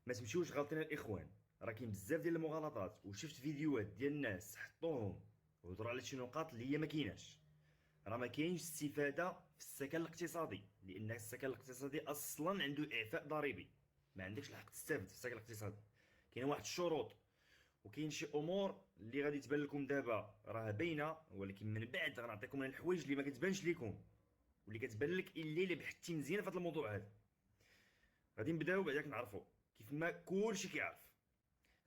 ما تمشيوش غالطين الاخوان، راه كاين بزاف ديال المغالطات، وشفت فيديوهات ديال الناس حطوهم وهضروا على شي نقاط اللي هي ما كايناش. راه ما كاينش استفاده في السكن الاقتصادي، لان السكن الاقتصادي اصلا عنده اعفاء ضريبي. ما عندكش الحق تستافد في السكن الاقتصادي. كاين واحد الشروط، وكاين شي امور اللي غادي تبان لكم دابا راه باينه، ولكن من بعد غنعطيكم من الحوايج اللي ما كتبانش لكم، واللي كتبان لك الا بحثتي مزيان في هذا الموضوع هذا. غادي نبداو بعداك نعرفوا كيف ما كلشي كيعرف.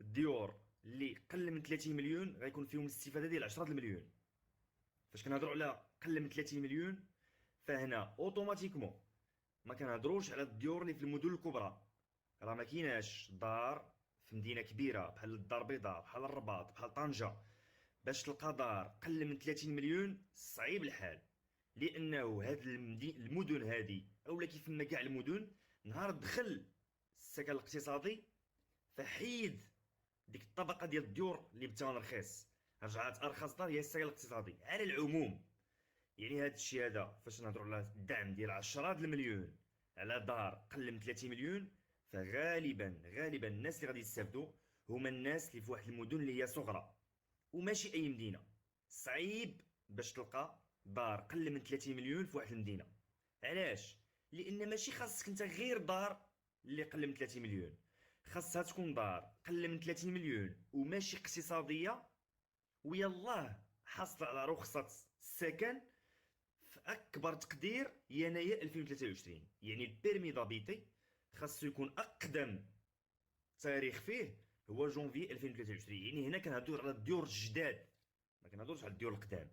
الديور اللي قل من 30 مليون غيكون فيهم الاستفاده ديال 10 المليون. فاش كنهضروا على قل من 30 مليون، فهنا اوتوماتيكمون ما كنهضروش على الديور اللي في المدن الكبرى. راه ما كايناش دار في مدينه كبيره بحال الدار البيضاء، بحال الرباط، بحال طنجه، باش تلقى دار قل من 30 مليون صعيب الحال. لانه هاد المدن هادي اولا كيف ما كاع المدن، نهار دخل السكن الاقتصادي فحيد ديك الطبقه ديال الديور اللي بثمن رخيص، رجعت ارخص دار هي السكن الاقتصادي على العموم. يعني هاد الشيء هذا فاش نهضروا على الدعم ديال 10 المليون على دار قل من 30 مليون، فغالبا الناس اللي غادي يستافدوا هما الناس اللي في واحد المدن اللي هي صغرى، وماشي اي مدينه. صعيب باش تلقى دار قل من 30 مليون في واحد المدينه. علاش؟ لان ماشي خاصك انت غير دار اللي قل من 30 مليون، خاصها تكون دار قل من 30 مليون وماشي اقتصاديه، ويلاه حاصله على رخصه السكن في اكبر تقدير يناير 2023. يعني البيرمي دابيتي خاصو يكون اقدم تاريخ فيه هو جونفي 2023. يعني هنا كنهضروا على الديور الجداد، ما كنهضروش على الديور القدام.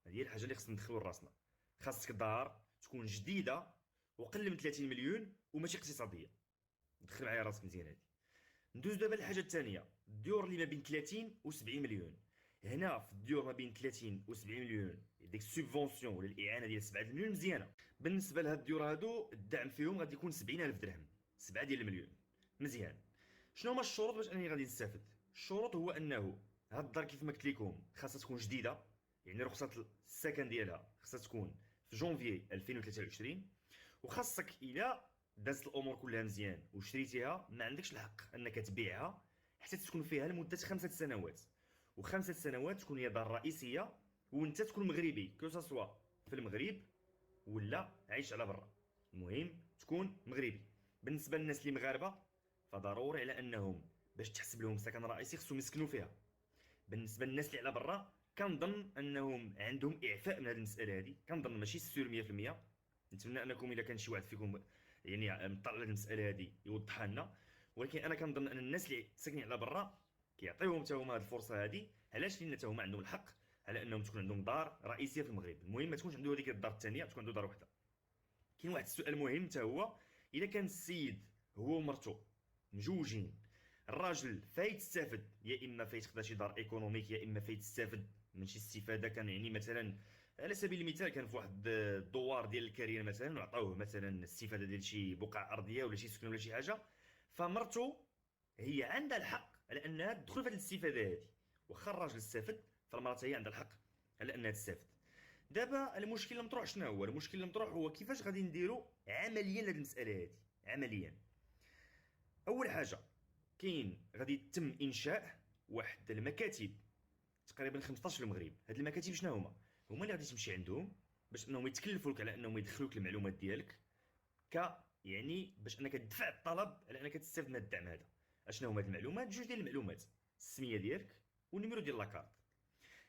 هذه هي الحاجه اللي خصنا ندخلوا لراسنا. خاصك دار تكون جديده وقل من 30 مليون وماشي اقتصاديه. دخل معايا راسك مزيان هذه. ندوز دابا للحاجه الثانيه، الديور اللي ما بين 30 و 70 مليون. هنا في الديور ما بين 30 و 70 مليون ديك السوبفونسيون ولا الاعانه ديال 7 مليون مزيانه. بالنسبه لهاد الديور هادو الدعم فيهم غادي يكون 70,000 درهم، 7 ديال المليون. مزيان. شنو هما الشروط باش انني غادي نستافد؟ الشروط هو انه هاد الدار كيف ما قلت لكم خاصها تكون جديده، يعني رخصه السكن ديالها خاصها تكون في جونفي 2023. وخاصك الى دازت الامور كلها مزيان وشريتيها ما عندكش الحق انك تبيعها حتى تكون فيها لمده 5 سنوات. و5 سنوات تكون هي دار رئيسيه، وانت تكون مغربي كو سوا في المغرب ولا عايش على برا. المهم تكون مغربي. بالنسبه للناس اللي مغاربه فضروري على انهم باش تحسب لهم سكن رئيسي خصهم يسكنوا فيها. بالنسبه للناس اللي على برا كنظن انهم عندهم اعفاء من هذه المساله هذه، كنظن ماشي سور 100%. نتمنى انكم اذا كان شي واحد فيكم يعني مطلع على المساله هذه يوضحها لنا. ولكن انا كنظن ان الناس اللي ساكنين على برا كيعطيوهم حتى هما هذه الفرصه هذه. علاش؟ لان حتى هما عندهم الحق على انهم تكون عندهم دار رئيسيه في المغرب. المهم ما تكونش عنده هذيك الدار الثانيه، تكون عنده دار واحده. كاين واحد السؤال مهم حتى هو، اذا كان السيد هو ومرته مجوجين، الراجل فايتستافد يا اما فايتخدا شي دار ايكونوميك، يا اما فايتستافد من شي استفاده. كان يعني مثلا على سبيل المثال كان في واحد الدوار ديال الكارير مثلا وعطاوه مثلا الاستفاده ديال شي بقعه ارضيه ولا شي سكن ولا شي حاجه، فمرته هي عندها الحق على انها تدخل في هذه الاستفاده هذه. واخا الراجل استافد فالمراه هي عندها الحق على انها تستافد. دابا المشكل المطروح شنو هو؟ المشكل المطروح هو كيفاش غادي نديروا عمليا هذه المساله هذه. عمليا اول حاجه كاين غادي يتم انشاء واحد المكاتب تقريبا 15 في المغرب. هاد المكاتب شنو هما؟ هما اللي غادي تمشي عندهم باش انهم يتكلفوا لك على انهم يدخلوك المعلومات ديالك، يعني باش انك تدفع الطلب على انك تستافد من الدعم هذا. اشنو هما هاد المعلومات؟ جوج ديال المعلومات: السميه ديالك والنيميرو ديال لاكارت.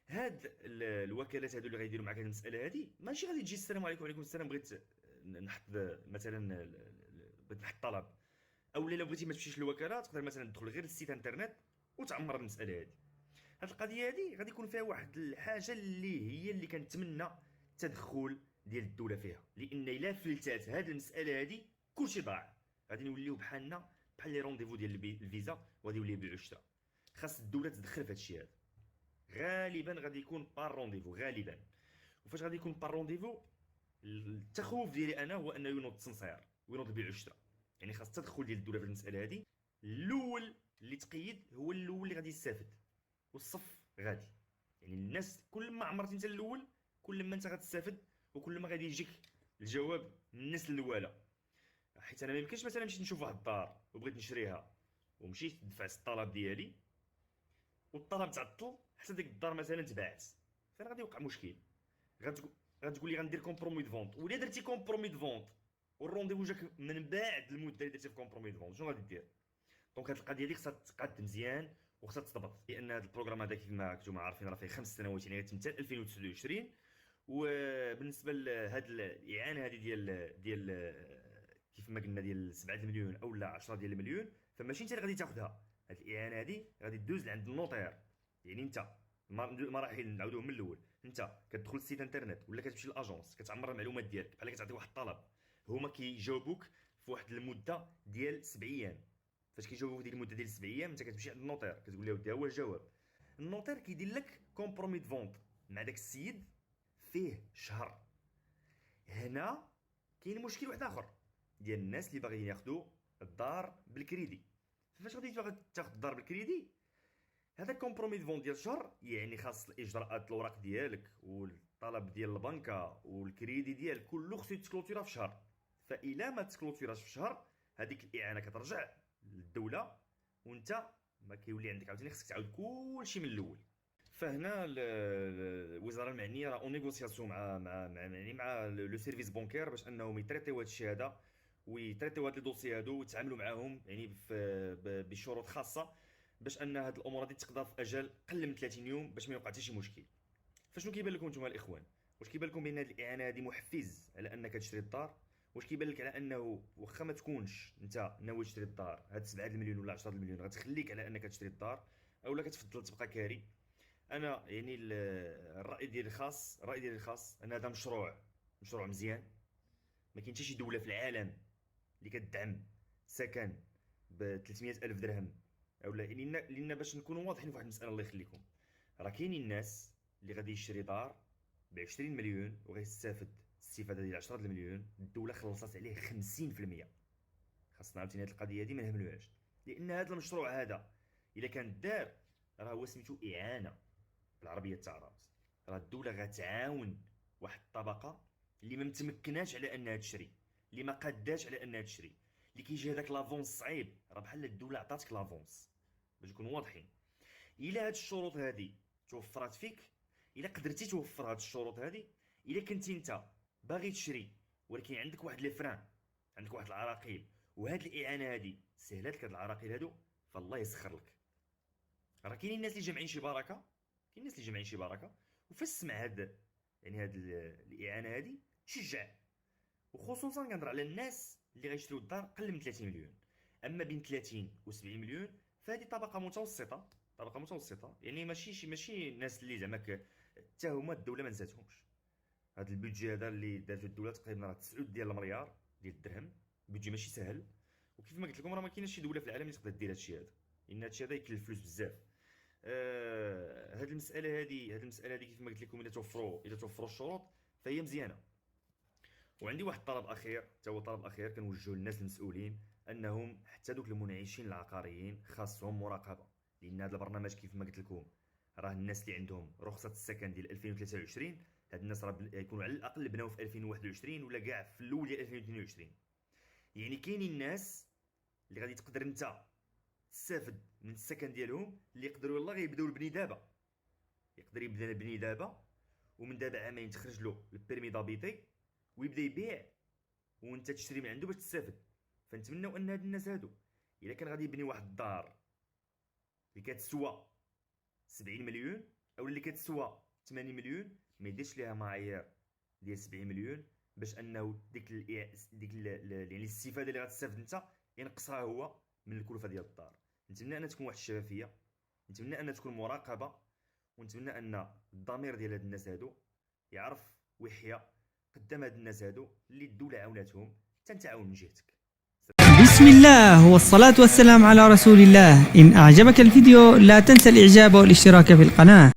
هاد الوكالات هادو اللي غيديروا معاك هاد المساله هادي ماشي غادي تجي السلام عليكم وعليكم السلام بغيت نحط مثلا بغيت نحط طلب، او لا بغيتي ما تمشيش للوكاله تقدر مثلا تدخل غير للسيت انترنت وتعمر المساله هادي. هاد القضيه هادي غادي يكون فيها واحد الحاجه اللي هي اللي كنتمنى التدخل ديال الدوله فيها، لان الا فلتات هاد المساله هادي كلشي ضاع. غادي نوليو بحالنا بحال لي رونديفو ديال الفيزا وغادي يولي بيع وشراء. خاص الدوله تدخل في هاد الشيء هذا. غالبا غادي يكون بار رونديفو غالبا. وفاش غادي يكون بار رونديفو، التخوف ديالي انا هو انه ينوض التنصير وينوض البيع والشراء. يعني خاص التدخل ديال الدوله في المساله هذه. الاول اللي تقيد هو الاول اللي غادي يستافد، والصف غادي. يعني الناس كل ما عمرتي انت الاول كل ما انت غتستافد، وكل ما غادي يجيك الجواب من الناس الاولى. حيت انا ما يمكنش مثلا نمشي نشوف واحد الدار وبغيت نشريها ومشيت دفعت الطلب ديالي والطلب تعطل حتى ديك الدار مثلا تباعت، فين غادي يوقع مشكل؟ غتقول لي غندير كومبرومي دو فونت، ولا درتي كومبرومي دو فونت والرونديفو جاك من بعد المده اللي درتي في كومبرومي دو فونت، شنو غادي دير؟ دونك هاد القضيه هادي خصها تقاد مزيان وخصها تضبط، لان هاد البروغرام هذا كيف ما كنتوما عارفين راه فيه 5 سنوات، يعني غيتم حتى 2029. وبالنسبه لهاد الاعانه هذه ديال كيف ما قلنا ديال 7 المليون او لا 10 ديال المليون، فماشي انت اللي غادي تاخذها. هاد الاعانه هذه غادي دوز لعند النوطير، يعني انت المراحل نعاودوهم من الاول. انت كتدخل للسيت انترنت ولا كتمشي للاجونس كتعمر المعلومات ديالك، بحال كتعطي واحد الطلب، هما كيجاوبوك في واحد المده ديال 7 ايام. فاش كيجاوبوك ديك المده ديال 7 ايام انت كتمشي عند النوطير كتقول له ودي ها هو الجواب. النوطير كيدير لك كومبرومي دو فونت مع داك السيد فيه شهر. هنا كاين مشكل واحد اخر ديال الناس اللي باغيين ياخذوا الدار بالكريدي. فاش غادي تاخذ الدار بالكريدي، هذا كومبرومي دو فونت ديال شهر، يعني خاص الاجراءات الاوراق ديالك والطلب ديال البنكه والكريدي ديالك كله خصو يتكلوتيرا في شهر. فإلا ما تكلوتيراش في شهر، هذيك الاعانه كترجع للدوله وانت ما كيولي عندك عاوتاني خصك تعاود كلشي من الاول. فهنا الوزاره المعنيه راه اون نيغوسياسيون مع لو سيرفيس بونكير باش انهم يتريتيو هذا الشيء هذا ويتريتيو هاد لي دوسي هادو ويتعاملوا معاهم يعني بشروط خاصه باش ان هاد الامور هادي تقدر في اجل قل من 30 يوم باش ما يوقع حتى شي مشكل. فشنو كيبان لكم نتوما الاخوان؟ واش كيبان لكم بان هاد الاعانه هادي محفز على انك تشري الدار؟ واش كيبان لك على انه واخا ما تكونش انت ناوي تشري الدار هاد 7 المليون ولا 10 المليون غتخليك على انك تشري الدار، اولا كتفضل تبقى كاري؟ انا يعني الراي ديالي الخاص ان هذا مشروع مزيان. ما كاين حتى شي دوله في العالم اللي كتدعم سكن ب 300 الف درهم اولا. لان باش نكونوا واضحين في واحد المساله الله يخليكم، راه كاينين الناس اللي غادي يشري دار ب 20 مليون وغيستافد الاستفاده ديال 10 المليون، الدوله خلصات عليه 50%. خاصنا عاوتاني هاد القضيه هادي ما نهملوهاش، لان هذا المشروع هذا الا كان دار راه هو سميتو اعانه بالعربيه التعرابس. راه الدوله غتعاون واحد الطبقه اللي ما متمكناش على انها تشري، اللي ما قاداش على انها تشري، اللي كيجي هذاك لافونس صعيب، راه بحال الدوله عطاتك لافونس. باش نكونوا واضحين، الا هاد الشروط هادي توفرات فيك، الا قدرتي توفر هاد الشروط هادي، الا كنتي انت باغي تشري ولكن عندك واحد لي فران، عندك واحد العراقيل، وهاد الاعانه هادي سهلات لك هاد العراقيل هادو، فالله يسخر لك. راه كاينين الناس اللي جامعين شي بركه، وفاش سمع هاد يعني هاد الاعانه هادي تشجع. وخصوصا كنهضر على الناس اللي غيشريو الدار قل من 30 مليون. اما بين 30 و 70 مليون فهذه طبقه متوسطه، يعني ماشي الناس اللي زعما حتى هما الدوله ما نساتهمش. هاد البيدجي هذا اللي دارته الدوله تقريبا راه 9 ديال المليار ديال الدرهم، بيدجي ماشي سهل. وكيف ما قلت لكم راه ما كاينش شي دوله في العالم اللي تقدر دير هادشي هذا، لان هادشي هذا يكلف فلوس بزاف. هاد المساله هادي كيف ما قلت لكم الا توفروا الشروط فهي مزيانه. وعندي واحد الطلب اخير، حتى هو طلب اخير كنوجهه للناس المسؤولين، انهم حتى دوك المنعشين العقاريين خاصهم مراقبه، لان هذا البرنامج كيف ما قلت لكم راه الناس اللي عندهم رخصه السكن ديال 2023 هاد الناس راه يكونوا على الاقل بناو في 2021 ولا كاع في الاول ديال 2022. يعني كاينين الناس اللي غادي تقدر انت تستافد من السكن ديالهم، اللي يقدروا يلاه غيبداو البني دابا، يقدر يبدا البني دابا ومن دابا عامين تخرج له البيرمي دابيتي ويبدا يبيع وانت تشري من عنده باش تستافد. فنتمنوا ان هاد الناس هادو الا كان غادي يبني واحد الدار اللي كتسوى 70 مليون او اللي كتسوى 80 مليون ما يديرش ليها معايير ديال 70 مليون باش انه ديك يعني الاستفاده اللي غتستافد انت ينقصها هو من الكلفه ديال الدار. نتمنى ان تكون واحد الشفافيه، نتمنى ان تكون مراقبه، ونتمنى ان الضمير ديال هاد الناس هادو يعرف ويحيا قدام هاد الناس هادو اللي الدوله عاوناتهم تنتعاون من جهتك. بسم الله والصلاة والسلام على رسول الله. إن أعجبك الفيديو لا تنسى الإعجاب والاشتراك في القناة.